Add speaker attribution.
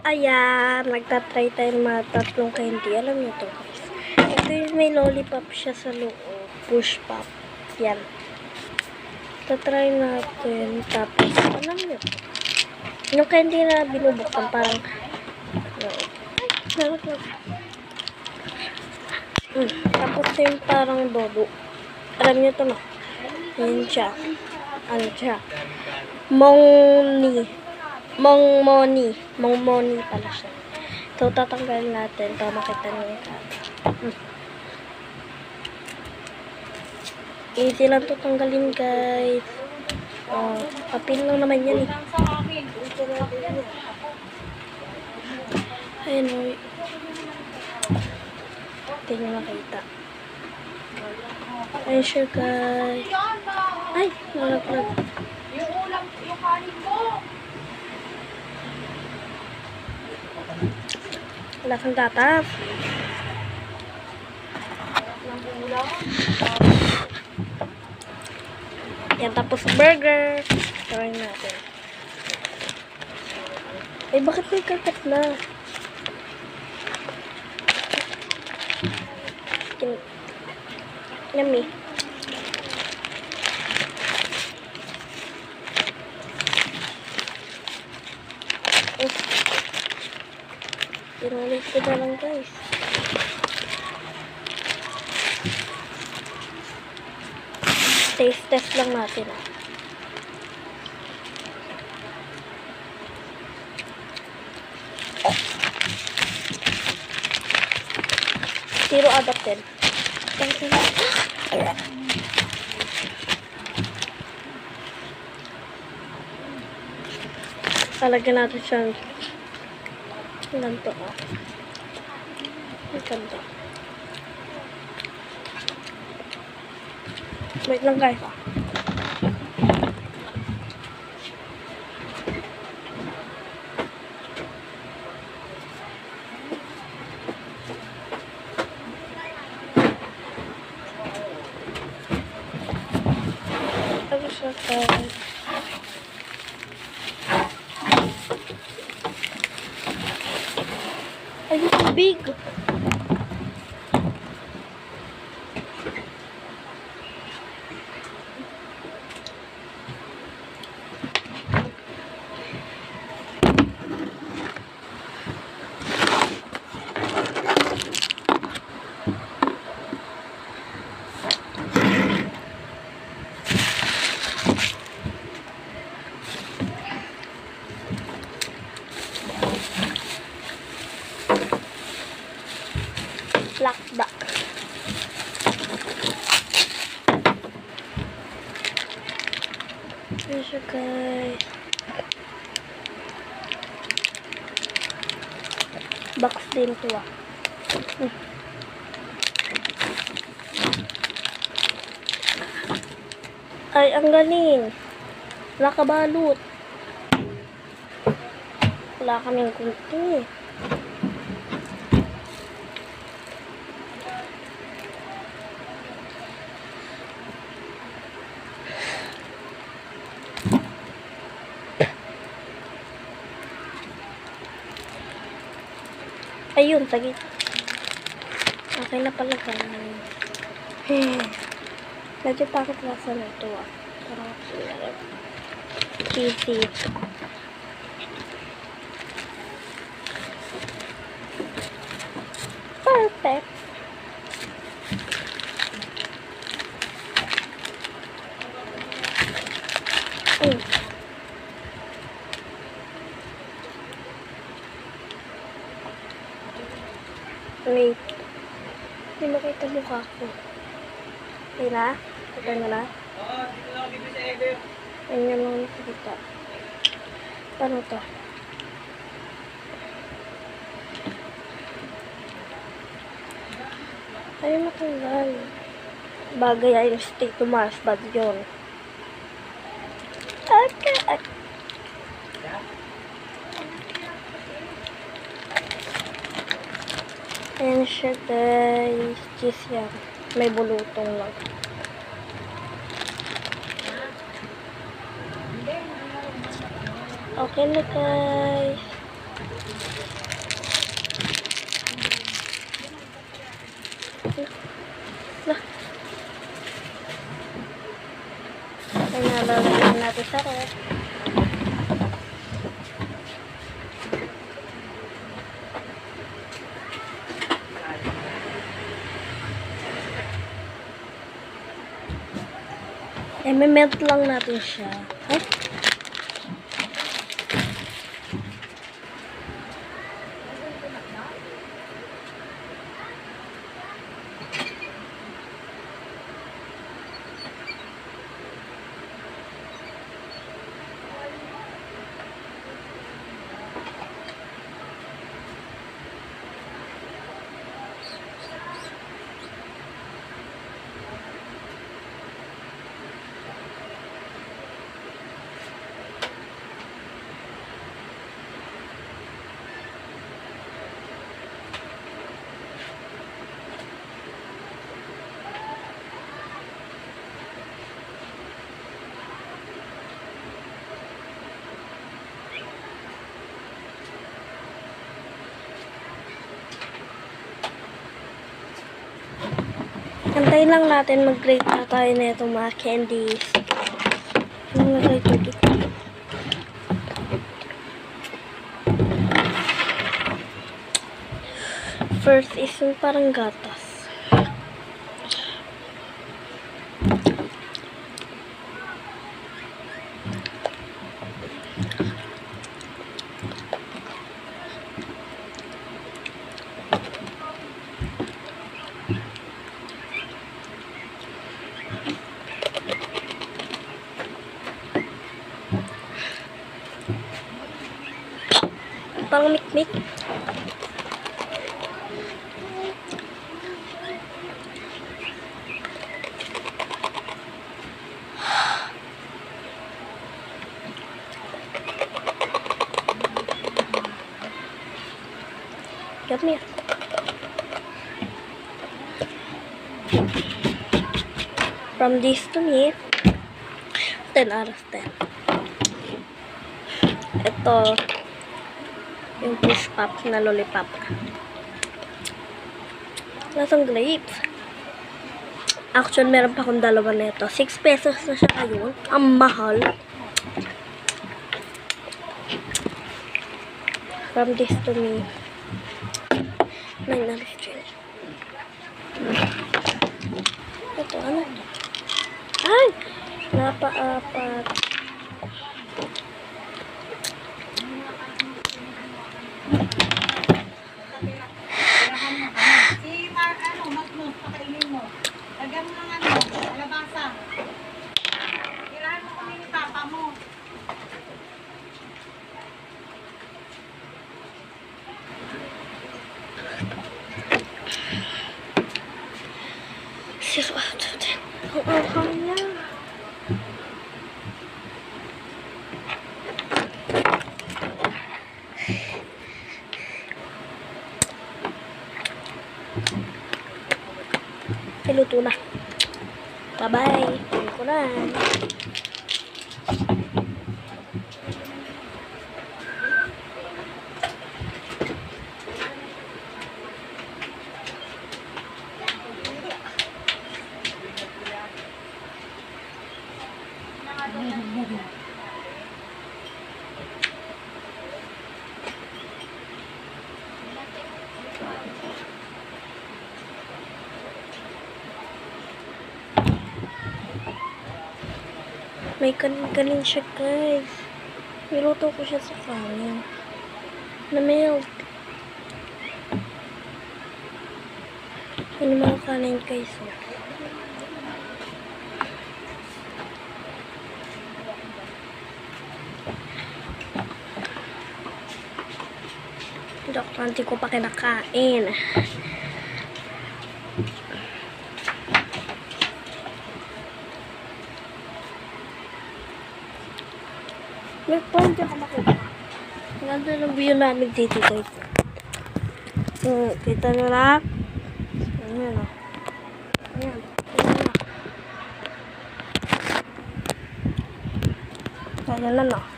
Speaker 1: Ayan, nagtatry tayo ng mga tatlong candy. Alam niyo to, guys. Ito yung may lollipop siya sa loob. Push pop. Yan. Tatry natin. Tapos, alam niyo. Yung candy na binubuksan, parang tapos yung parang dodo. Alam niyo to, no? Yan siya. Ano siya? Mongmoni pala siya. So, tatanggalin natin. Ito, makita niyo yung easy lang ito tanggalin, guys. Papel lang naman yan eh. Ayun o. Hindi nyo makita. Ayun siya, guys. Ay, nalaglag.
Speaker 2: Yung ulam, yung kanin mo.
Speaker 1: Wala kang tatap.
Speaker 2: Ng ulam.
Speaker 1: Yan, tapos burger. Try natin. Eh, bakit may kakat na? Yummy. Pinulit ko na lang, guys. Taste test lang natin. Zero out of 10. Talagyan natin siyang ganito. Ganito. Wait lang, guys. Tapos siya, guys. Ay, it's big. Lakbak. Ayan siya, guys. Box din to, Ay, ang galing. Nakabalot. Wala kaming kunti. Ayun, sagit. Okay na pala ganun. Medyo takot lasa na ito, Parang cheesy. Perfect. Wait. Hindi makita mukha ko. Okay na? Kita nyo na?
Speaker 2: Oo, dito lang dito sa Eder.
Speaker 1: Ayun yung mga nakikita. Paano to? Ayun matanggal. Bagay ay stay to Mars. Bad yun. Okay. Ayan siya, guys. Cheese yan. May bulutong lang. Okay na, guys. Ay, nalalagyan natin sa ref. Eh, melt lang natin siya. Ay. Antayin lang natin mag-grate na tayo na itong mga candies. Yung nagay tubig. First is yung parang gatas. Parang mikmik. Come here. From this to me, 10 out of 10. Ito, yung push pop na lollipop. Lasang grapes. Actually, meron pa akong dalawa na ito. 6 pesos na siya ngayon. Ang mahal. From this to me, 9 out of 10. Ito, ano ito? Ay! Napa-apat.
Speaker 2: Magnus, pakainin mo. Lagyan mo ng alabasa. Kailangan mo kami ni papa mo.
Speaker 1: Zero out of 10. Ang ahang niya. Luto na. Bye-bye. Hindi ko na. May kanin siya, guys. Niluto ko siya sa kanin. Na-melt. Ano mga kanin, guys? Hindi ko pa kinakain. May point ako makita. Ganda ng view namin dito, guys. Kita nyo na. Ayan o. Ayan. Ayan na no.